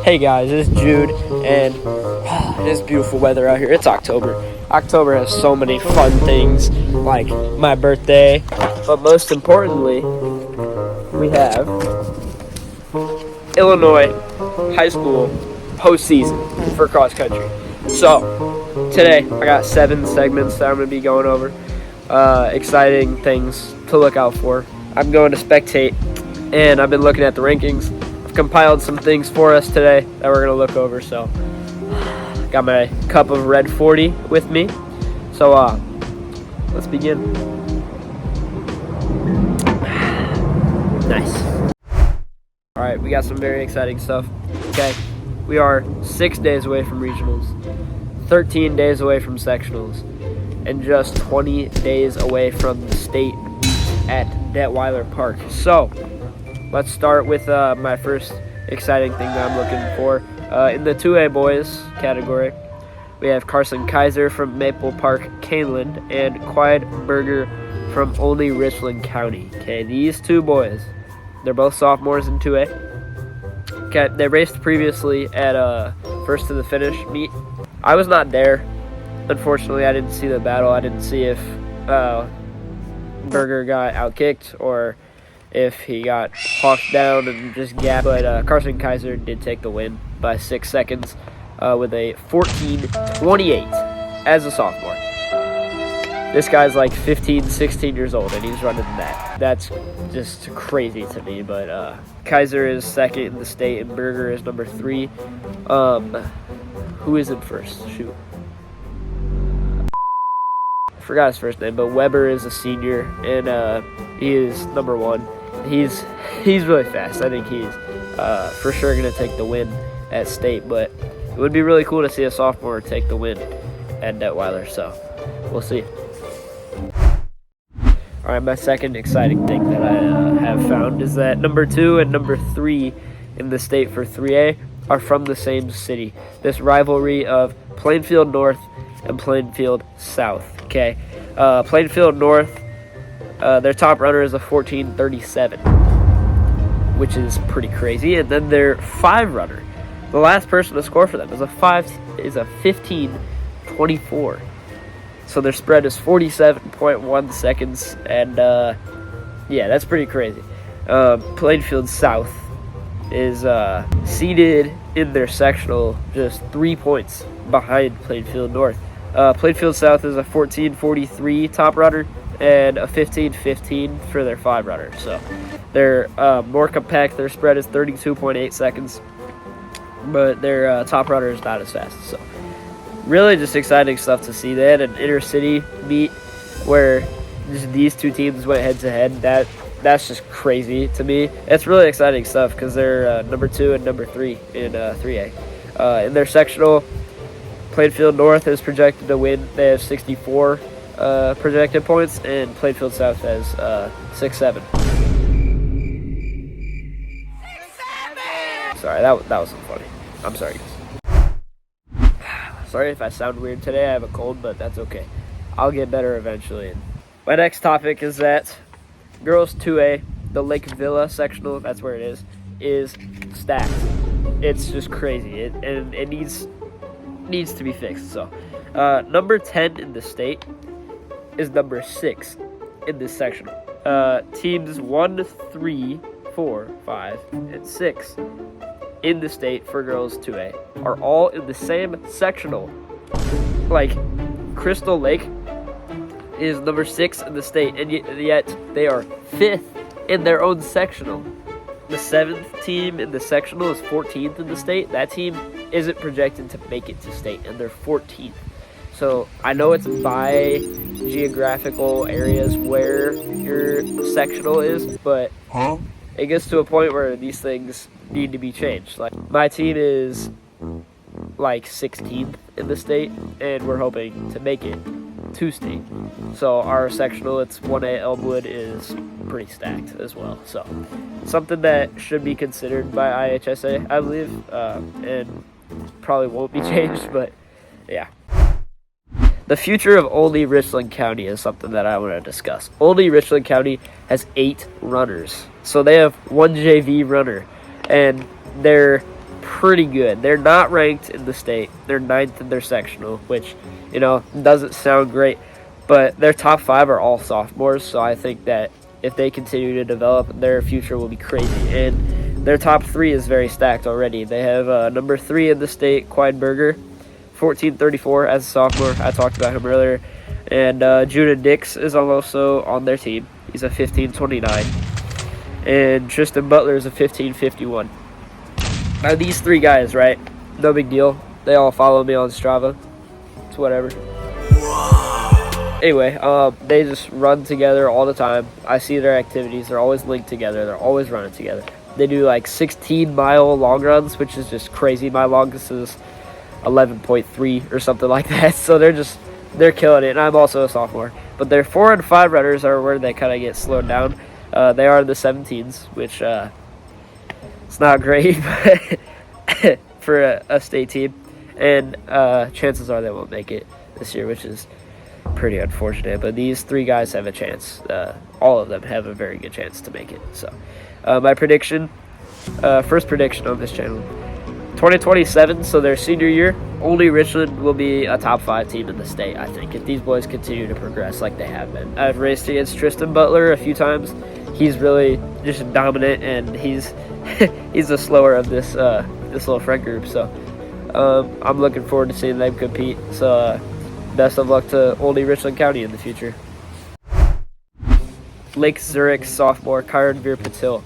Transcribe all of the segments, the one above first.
Hey guys, this is Jude, and it's beautiful weather out here. It's October. October has so many fun things, like my birthday, but most importantly, we have Illinois high school postseason for cross country. So, today I got 7 segments that I'm going to be going over. Exciting things to look out for. I'm going to spectate, and I've been looking at the rankings. I've compiled some things for us today that we're going to look over. So, got my cup of red 40 with me. So, let's begin. Nice. All right, we got some very exciting stuff. Okay, we are 6 days away from regionals, 13 days away from sectionals, and just 20 days away from the state at Detweiler Park. So, let's start with my first exciting thing that I'm looking for. In the 2A boys category, we have Carson Kaiser from Maple Park, Caneland, and Clyde Berger from Olney Richland County. Okay, these 2 boys, they're both sophomores in 2A. Okay, they raced previously at first to the finish meet. I was not there. Unfortunately, I didn't see the battle. I didn't see if Berger got outkicked or if he got hawked down and just gapped. But Carson Kaiser did take the win by 6 seconds with a 14:28 as a sophomore. This guy's like 15, 16 years old, and he's running that. That's just crazy to me. But Kaiser is second in the state, and Berger is number 3. Who is in first? Shoot. I forgot his first name, but Weber is a senior, and he is number 1. He's really fast. I think he's for sure going to take the win at state, but it would be really cool to see a sophomore take the win at Detweiler, so we'll see. All right, my second exciting thing that I have found is that number 2 and number 3 in the state for 3A are from the same city. This rivalry of Plainfield North and Plainfield South. Okay, Plainfield North, their top runner is a 14:37, which is pretty crazy. And then their 5 runner, the last person to score for them is a 15:24. So their spread is 47.1 seconds, and yeah, that's pretty crazy. Plainfield South is seeded in their sectional just 3 points behind Plainfield North. Plainfield South is a 14:43 top runner and a 15:15 for their 5 runner. So they're more compact. Their spread is 32.8 seconds, but their top runner is not as fast. So really just exciting stuff to see. They had an intercity meet where just these 2 teams went head to head. That's just crazy to me. It's really exciting stuff because they're number 2 and number 3 in 3A. In their sectional, Plainfield North is projected to win. They have 64 projected points, and Plainfield South has 6-7. Sorry, that wasn't funny. I'm sorry, guys. Sorry if I sound weird today. I have a cold, but that's okay. I'll get better eventually. My next topic is that girls 2A, the Lake Villa sectional, that's where it is stacked. It's just crazy. It needs to be fixed. So, number 10 in the state is number 6 in this section. Teams 1, 3, 4, 5, and 6 in the state for girls 2A are all in the same sectional. Like, Crystal Lake is number 6 in the state, and yet they are 5th in their own sectional. The 7th team in the sectional is 14th in the state. That team isn't projected to make it to state, and they're 14th. So I know it's by geographical areas where your sectional is, but it gets to a point where these things need to be changed. Like, my team is like 16th in the state, and we're hoping to make it to state. So our sectional, it's 1A Elmwood, is pretty stacked as well. So something that should be considered by IHSA, I believe, and probably won't be changed, but yeah. The future of Olney Richland County is something that I want to discuss. Olney Richland County has 8 runners. So they have 1 JV runner, and their pretty good. They're not ranked in the state. They're 9th in their sectional, which, doesn't sound great. But their top 5 are all sophomores, so I think that if they continue to develop, their future will be crazy. And their top 3 is very stacked already. They have number 3 in the state, Quidberger, 1434 as a sophomore. I talked about him earlier. And Judah Dix is also on their team. He's a 1529. And Tristan Butler is a 1551. Now these 3 guys, right? No big deal. They all follow me on Strava. It's whatever. Anyway, they just run together all the time. I see their activities. They're always linked together. They're always running together. They do like 16-mile long runs, which is just crazy. My longest is 11.3 or something like that. So they're killing it. And I'm also a sophomore. But their 4 and 5 runners are where they kind of get slowed down. They are in the 17s, which it's not great for a state team. And chances are they won't make it this year, which is pretty unfortunate. But these 3 guys have a chance. All of them have a very good chance to make it. So my prediction, first prediction on this channel, 2027, so their senior year, only Richland will be a top 5 team in the state, I think, if these boys continue to progress like they have been. I've raced against Tristan Butler a few times. He's really just dominant, and he's the slower of this little friend group. So I'm looking forward to seeing them compete. So best of luck to Oldie Richland County in the future. Lake Zurich sophomore Karanveer Patil.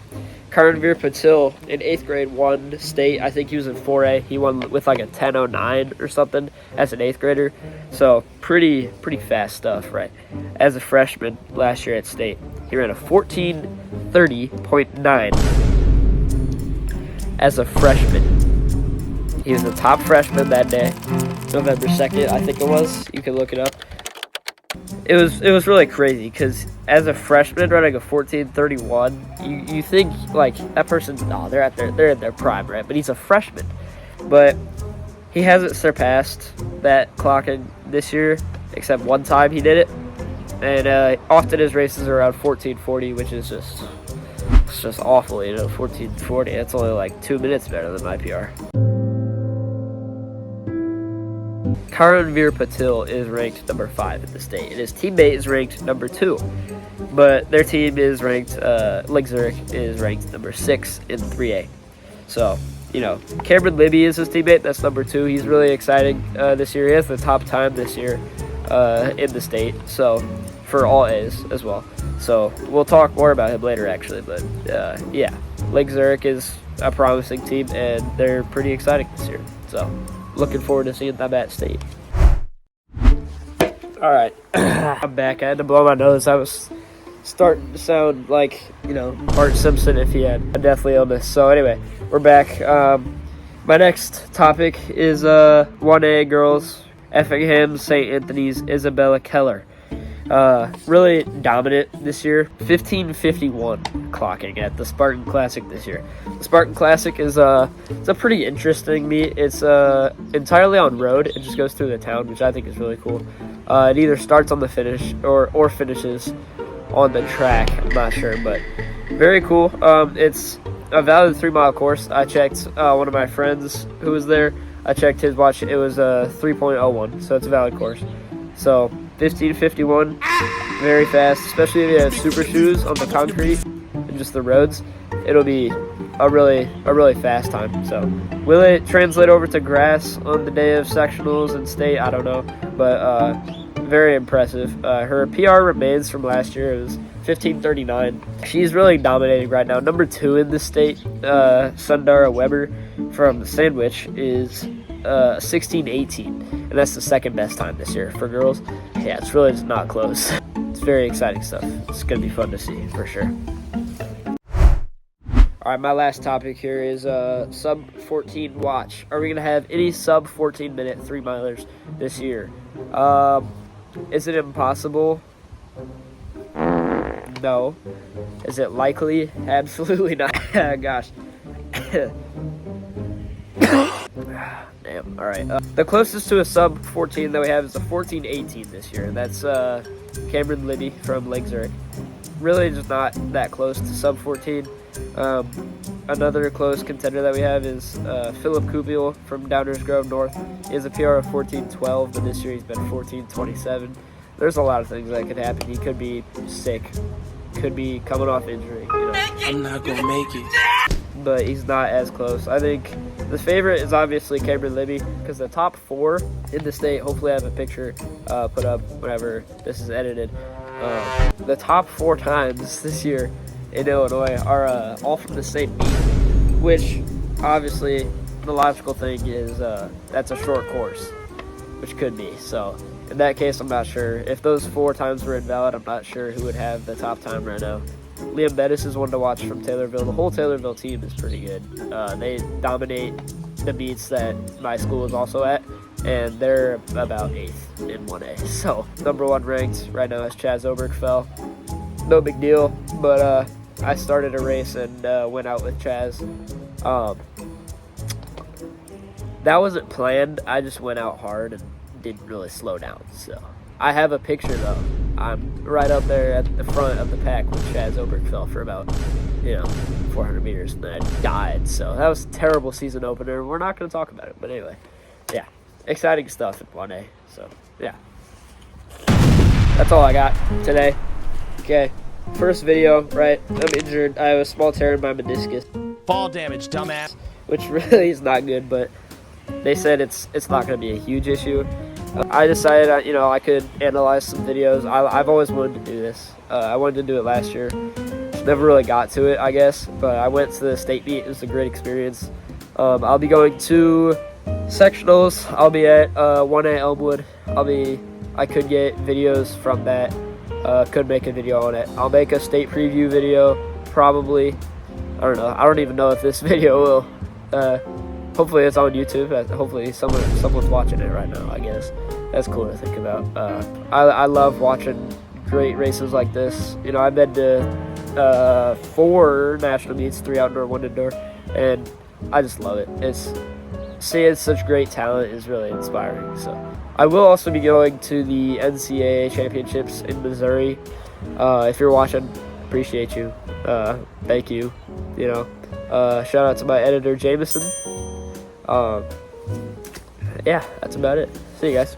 Karanveer Patil in 8th grade won state. I think he was in 4A. He won with like a 10:09 or something as an 8th grader. So pretty fast stuff, right? As a freshman last year at state, he ran a 14:30.9 as a freshman. He was the top freshman that day, November 2nd, I think it was. You can look it up. It was really crazy because as a freshman running a 14:31, you think like that person, they're in their prime, right? But he's a freshman, but he hasn't surpassed that clocking this year except one time he did it, and often his races are around 14:40, which is just awful, 14:40. That's only like 2 minutes better than my PR. Karanveer Patil is ranked number 5 in the state, and his teammate is ranked number 2. But their team is ranked, Lake Zurich is ranked number 6 in 3A. So, Cameron Libby is his teammate. That's number 2. He's really exciting this year. He has the top time this year in the state, so for all A's as well. So we'll talk more about him later, actually. But yeah, Lake Zurich is a promising team, and they're pretty exciting this year. So looking forward to seeing them at state. All right, I'm back. I had to blow my nose. I was starting to sound like, Bart Simpson if he had a deathly illness. So anyway, we're back. My next topic is 1A girls, Effingham St. Anthony's Isabella Keller. Really dominant this year, 15:51 clocking at the Spartan Classic this year. The Spartan Classic is it's a pretty interesting meet. It's entirely on road. It just goes through the town, which I think is really cool. It either starts on the finish or finishes on the track. I'm not sure, but very cool. It's a valid 3-mile course. I checked one of my friends who was there. I checked his watch. It was a 3.01, so it's a valid course. So 15:51, very fast, especially if you have super shoes on the concrete and just the roads. It'll be a really fast time. So will it translate over to grass on the day of sectionals and state? I don't know, but very impressive. Her PR remains from last year. It was 15:39. She's really dominating right now. Number 2 in the state, Sundara Weber from Sandwich, is 16:18, and that's the second best time this year for girls. Yeah, it's really just not close. It's very exciting stuff. It's gonna be fun to see for sure. All right, my last topic here is sub 14 watch. Are we gonna have any sub 14-minute 3-milers this year? Is it impossible? No. Is it likely? Absolutely not. Gosh. Damn. All right. The closest to a sub 14 that we have is a 14:18 this year. That's Cameron Libby from Lake Zurich. Really just not that close to sub 14. Another close contender that we have is Philip Kubiel from Downers Grove North. He has a PR of 14.12, but this year he's been 14.27. There's a lot of things that could happen. He could be sick, could be coming off injury. I'm not gonna make it. But he's not as close. I think the favorite is obviously Cameron Libby, because the top 4 in the state, hopefully I have a picture put up whenever this is edited. The top 4 times this year in Illinois are all from the same meet, which obviously the logical thing is that's a short course, which could be. So in that case, I'm not sure. If those 4 times were invalid, I'm not sure who would have the top time right now. Liam Bettis is one to watch from Taylorville. The whole Taylorville team is pretty good. They dominate the meets that my school is also at, and they're about 8th in 1A. So number 1 ranked right now is Chaz Obergfell. No big deal, but I started a race and went out with Chaz. That wasn't planned. I just went out hard and didn't really slow down. So I have a picture though. I'm right up there at the front of the pack with Chaz Obergfell for about 400 meters, and then I died. So that was a terrible season opener. We're not going to talk about it, but anyway, yeah, exciting stuff in 1A. So yeah, that's all I got today. Okay, first video, right? I'm injured. I have a small tear in my meniscus. Fall damage, dumbass. Which really is not good, but they said it's not going to be a huge issue. I decided, I could analyze some videos. I've always wanted to do this. I wanted to do it last year. Never really got to it, I guess. But I went to the state meet. It was a great experience. I'll be going to sectionals. I'll be at 1 at Elmwood. I could get videos from that. Could make a video on it. I'll make a state preview video, probably. I don't know. I don't even know if this video will. Hopefully it's on YouTube. Hopefully someone's watching it right now, I guess. That's cool to think about. I love watching great races like this. I've been to 4 national meets, 3 outdoor, 1 indoor, and I just love it. Seeing such great talent is really inspiring. So I will also be going to the NCAA championships in Missouri. If you're watching, appreciate you. Thank you. Shout out to my editor Jameson. Yeah, that's about it. See you guys.